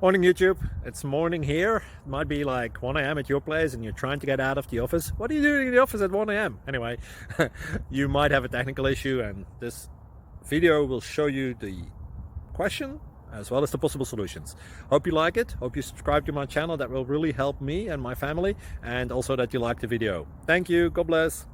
Morning YouTube, it's morning here. It might be like 1 a.m. at your place and you're trying to get out of the office. What are you doing in the office at 1 a.m.? Anyway, you might have a technical issue and this video will show you the question as well as the possible solutions. Hope you like it, hope you subscribe to my channel. That will really help me and my family, and also that you like the video. Thank you, God bless.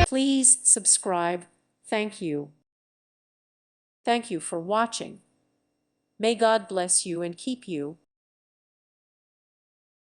Please subscribe. Thank you. Thank you for watching. May God bless you and keep you.